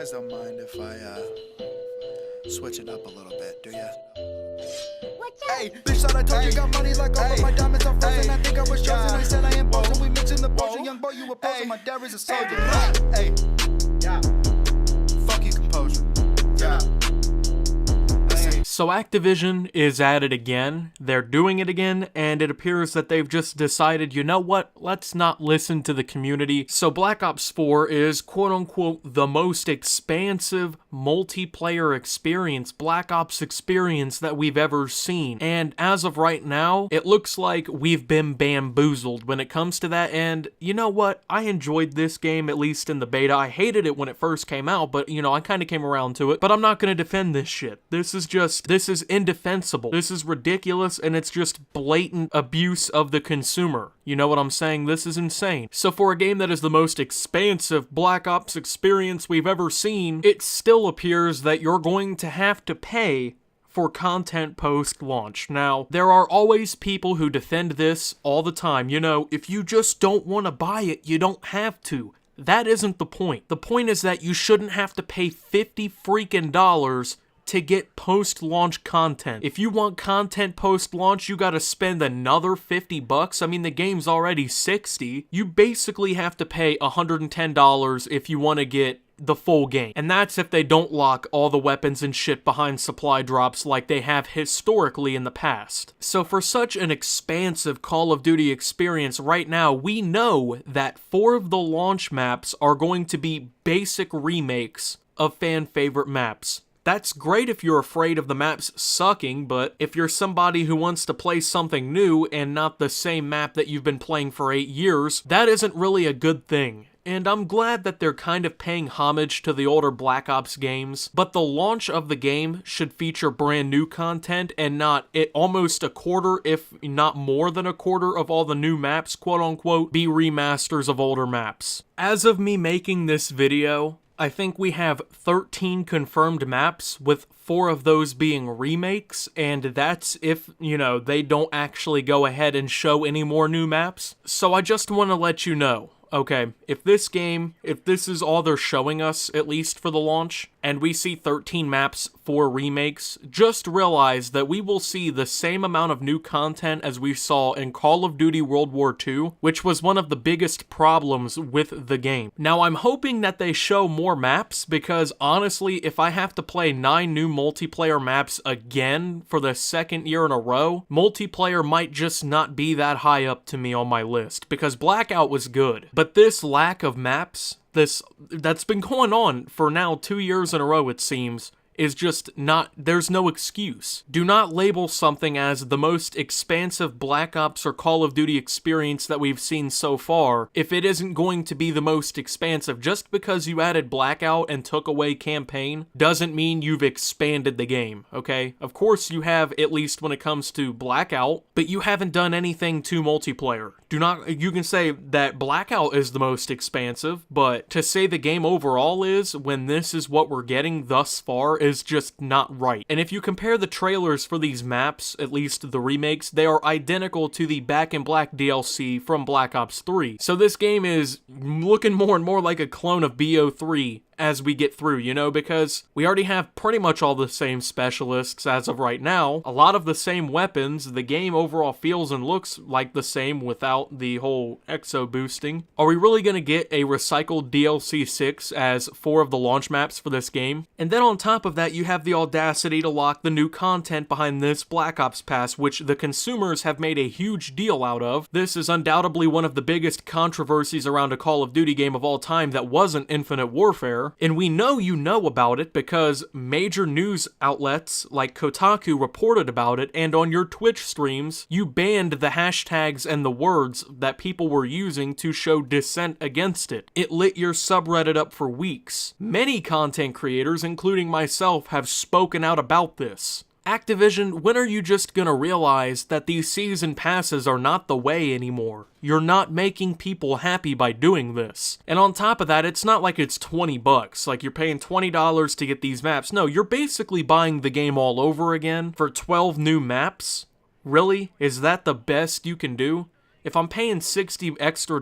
guys don't mind if I switch it up a little bit, do ya? Hey, bitch thought I told you got money like all of my diamonds are frozen. I think I was chosen. I said I am posing. We mixing the potion. Young boy, you were posing. My dad is a soldier. Hey, yeah. Fuck you, composure. Yeah. So Activision is at it again, they're doing it again, and it appears that they've just decided, you know what, let's not listen to the community. So Black Ops 4 is quote-unquote the most expansive multiplayer experience, Black Ops experience that we've ever seen. And as of right now, it looks like we've been bamboozled when it comes to that, and you know what, I enjoyed this game, at least in the beta. I hated it when it first came out, but you know, I kind of came around to it. But I'm not going to defend this shit. This is indefensible. This is ridiculous, and it's just blatant abuse of the consumer. You know what I'm saying? This is insane. So for a game that is the most expansive Black Ops experience we've ever seen, it still appears that you're going to have to pay for content post-launch. Now, there are always people who defend this all the time. You know, if you just don't want to buy it, you don't have to. That isn't the point. The point is that you shouldn't have to pay $50 freaking dollars to get post-launch content. If you want content post-launch, you gotta spend another $50. I mean, the game's already $60. You basically have to pay $110 if you want to get the full game. And that's if they don't lock all the weapons and shit behind supply drops like they have historically in the past. So for such an expansive Call of Duty experience right now, we know that 4 of the launch maps are going to be basic remakes of fan-favorite maps. That's great if you're afraid of the maps sucking, but if you're somebody who wants to play something new and not the same map that you've been playing for 8 years, that isn't really a good thing. And I'm glad that they're kind of paying homage to the older Black Ops games, but the launch of the game should feature brand new content and not almost a quarter, if not more than a quarter, of all the new maps, quote unquote, be remasters of older maps. As of me making this video, I think we have 13 confirmed maps, with 4 of those being remakes, and that's if, you know, they don't actually go ahead and show any more new maps. So I just want to let you know, okay, if this is all they're showing us, at least for the launch, and we see 13 maps for remakes, just realize that we will see the same amount of new content as we saw in Call of Duty World War II, which was one of the biggest problems with the game. Now, I'm hoping that they show more maps, because honestly, if I have to play 9 new multiplayer maps again for the second year in a row, multiplayer might just not be that high up to me on my list, because Blackout was good. But this lack of maps, that's been going on for now 2 years in a row, it seems, is just not, there's no excuse. Do not label something as the most expansive Black Ops or Call of Duty experience that we've seen so far if it isn't going to be the most expansive. Just because you added Blackout and took away campaign doesn't mean you've expanded the game, okay? Of course you have, at least when it comes to Blackout, but you haven't done anything to multiplayer. You can say that Blackout is the most expansive, but to say the game overall is, when this is what we're getting thus far, is just not right. And if you compare the trailers for these maps, at least the remakes, they are identical to the Back in Black DLC from Black Ops 3. So this game is looking more and more like a clone of BO3 as we get through, you know, because we already have pretty much all the same specialists as of right now, a lot of the same weapons, the game overall feels and looks like the same without the whole exo boosting. Are we really going to get a recycled DLC 6 as 4 of the launch maps for this game? And then on top of that, you have the audacity to lock the new content behind this Black Ops Pass, which the consumers have made a huge deal out of. This is undoubtedly one of the biggest controversies around a Call of Duty game of all time that wasn't Infinite Warfare. And we know you know about it because major news outlets like Kotaku reported about it, and on your Twitch streams, you banned the hashtags and the words that people were using to show dissent against it. It lit your subreddit up for weeks. Many content creators, including myself, have spoken out about this. Activision, when are you just gonna realize that these season passes are not the way anymore? You're not making people happy by doing this. And on top of that, it's not like it's $20, like you're paying $20 to get these maps. No, you're basically buying the game all over again for 12 new maps. Really? Is that the best you can do? If I'm paying $60 extra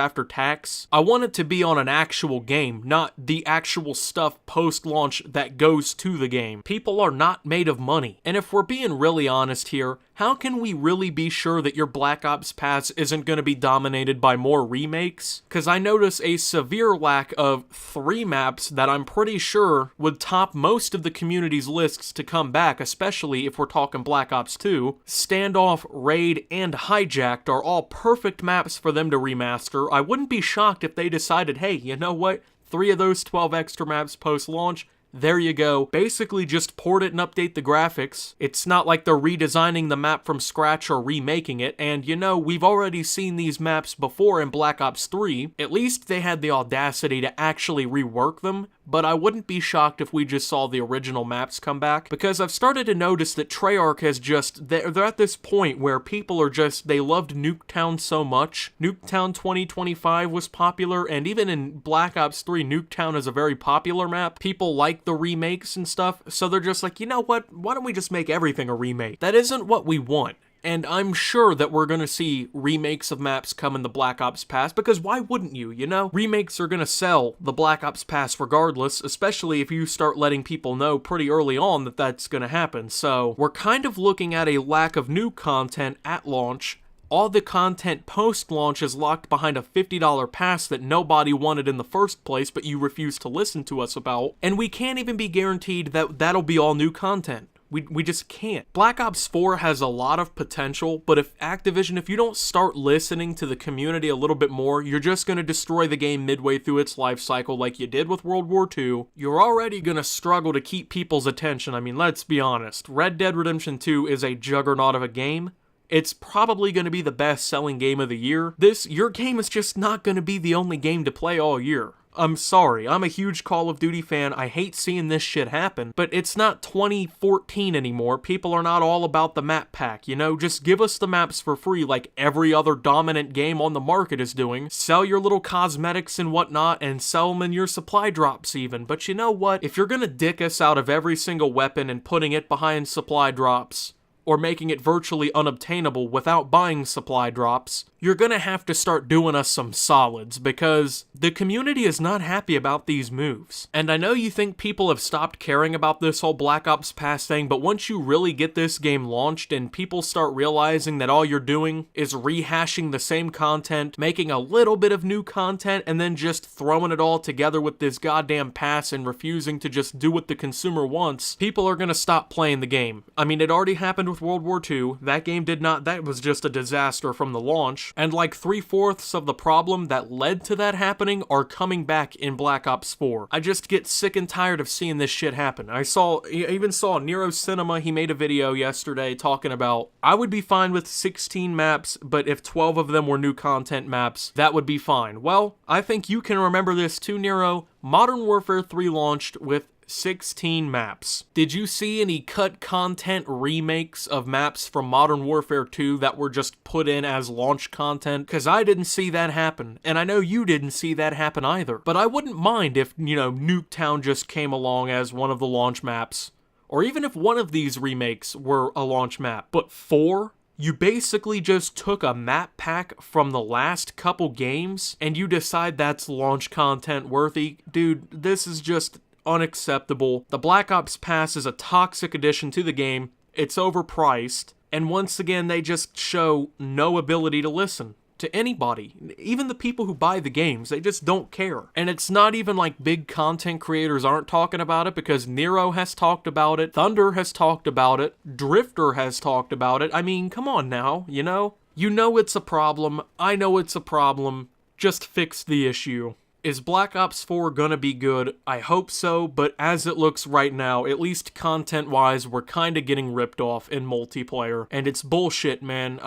after tax, I want it to be on an actual game, not the actual stuff post-launch that goes to the game. People are not made of money. And if we're being really honest here, how can we really be sure that your Black Ops Pass isn't going to be dominated by more remakes? Because I notice a severe lack of 3 maps that I'm pretty sure would top most of the community's lists to come back, especially if we're talking Black Ops 2. Standoff, Raid, and Hijacked are all perfect maps for them to remaster. I wouldn't be shocked if they decided, hey, you know what? 3 of those 12 extra maps post-launch, there you go. Basically just port it and update the graphics. It's not like they're redesigning the map from scratch or remaking it, and you know, we've already seen these maps before in Black Ops 3. At least they had the audacity to actually rework them, but I wouldn't be shocked if we just saw the original maps come back, because I've started to notice that Treyarch has just, they're at this point where people are just, they loved Nuketown so much. Nuketown 2025 was popular, and even in Black Ops 3, Nuketown is a very popular map. People like the remakes and stuff, so they're just like, you know what, why don't we just make everything a remake? That isn't what we want. And I'm sure that we're going to see remakes of maps come in the Black Ops Pass, because why wouldn't you, you know? Remakes are going to sell the Black Ops Pass regardless, especially if you start letting people know pretty early on that that's going to happen. So we're kind of looking at a lack of new content at launch. All the content post-launch is locked behind a $50 pass that nobody wanted in the first place, but you refuse to listen to us about. And we can't even be guaranteed that that'll be all new content. We just can't. Black Ops 4 has a lot of potential, but if Activision, if you don't start listening to the community a little bit more, you're just going to destroy the game midway through its life cycle like you did with World War II. You're already going to struggle to keep people's attention. I mean, let's be honest. Red Dead Redemption 2 is a juggernaut of a game. It's probably going to be the best-selling game of the year. Your game is just not going to be the only game to play all year. I'm sorry, I'm a huge Call of Duty fan, I hate seeing this shit happen, but it's not 2014 anymore. People are not all about the map pack, you know? Just give us the maps for free like every other dominant game on the market is doing. Sell your little cosmetics and whatnot, and sell them in your supply drops even. But you know what? If you're gonna dick us out of every single weapon and putting it behind supply drops, or making it virtually unobtainable without buying supply drops, you're gonna have to start doing us some solids, because the community is not happy about these moves. And I know you think people have stopped caring about this whole Black Ops Pass thing, but once you really get this game launched and people start realizing that all you're doing is rehashing the same content, making a little bit of new content, and then just throwing it all together with this goddamn pass and refusing to just do what the consumer wants, people are gonna stop playing the game. I mean, it already happened with World War II. That game did not, that was just a disaster from the launch. And like 3/4 of the problem that led to that happening are coming back in Black Ops 4. I just get sick and tired of seeing this shit happen. I even saw Nero Cinema, he made a video yesterday talking about, I would be fine with 16 maps, but if 12 of them were new content maps, that would be fine. Well, I think you can remember this too, Nero. Modern Warfare 3 launched with 16 maps. Did you see any cut content remakes of maps from Modern Warfare 2 that were just put in as launch content? Because I didn't see that happen, and I know you didn't see that happen either. But I wouldn't mind if, you know, Nuketown just came along as one of the launch maps, or even if one of these remakes were a launch map. But 4? You basically just took a map pack from the last couple games, and you decide that's launch content worthy? Dude, this is just unacceptable. The Black Ops Pass is a toxic addition to the game, it's overpriced, and once again they just show no ability to listen to anybody. Even the people who buy the games, they just don't care. And it's not even like big content creators aren't talking about it, because Nero has talked about it, Thunder has talked about it, Drifter has talked about it. I mean, come on now, you know? You know it's a problem, I know it's a problem, just fix the issue. Is Black Ops 4 gonna be good? I hope so, but as it looks right now, at least content-wise, we're kinda getting ripped off in multiplayer. And it's bullshit, man.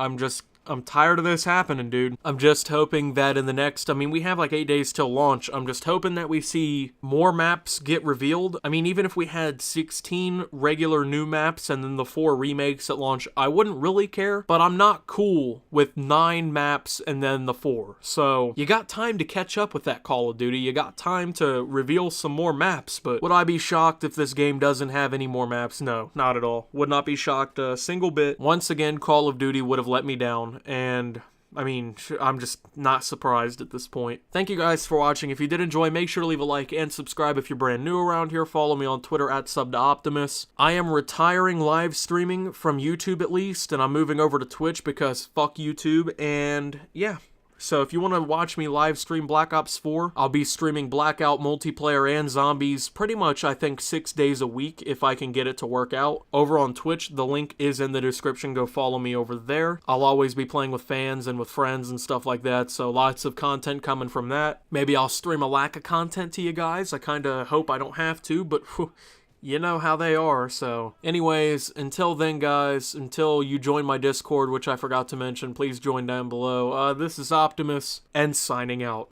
I'm tired of this happening, dude. I'm just hoping that in the next, I mean, we have like 8 days till launch. I'm just hoping that we see more maps get revealed. I mean, even if we had 16 regular new maps and then the 4 remakes at launch, I wouldn't really care, but I'm not cool with 9 maps and then the 4. So you got time to catch up with that Call of Duty. You got time to reveal some more maps, but would I be shocked if this game doesn't have any more maps? No, not at all. Would not be shocked a single bit. Once again, Call of Duty would have let me down. And I mean, I'm just not surprised at this point. Thank you guys for watching. If you did enjoy, make sure to leave a like and subscribe if you're brand new around here. Follow me on Twitter at @SubToOptimus. I am retiring live streaming from YouTube at least, and I'm moving over to Twitch because fuck YouTube, and yeah. So if you want to watch me live stream Black Ops 4, I'll be streaming Blackout multiplayer and zombies pretty much, I think, 6 days a week if I can get it to work out. Over on Twitch, the link is in the description. Go follow me over there. I'll always be playing with fans and with friends and stuff like that, so lots of content coming from that. Maybe I'll stream a lack of content to you guys. I kind of hope I don't have to, but whew, you know how they are, so. Anyways, until then, guys, until you join my Discord, which I forgot to mention, please join down below. This is Optimus, and signing out.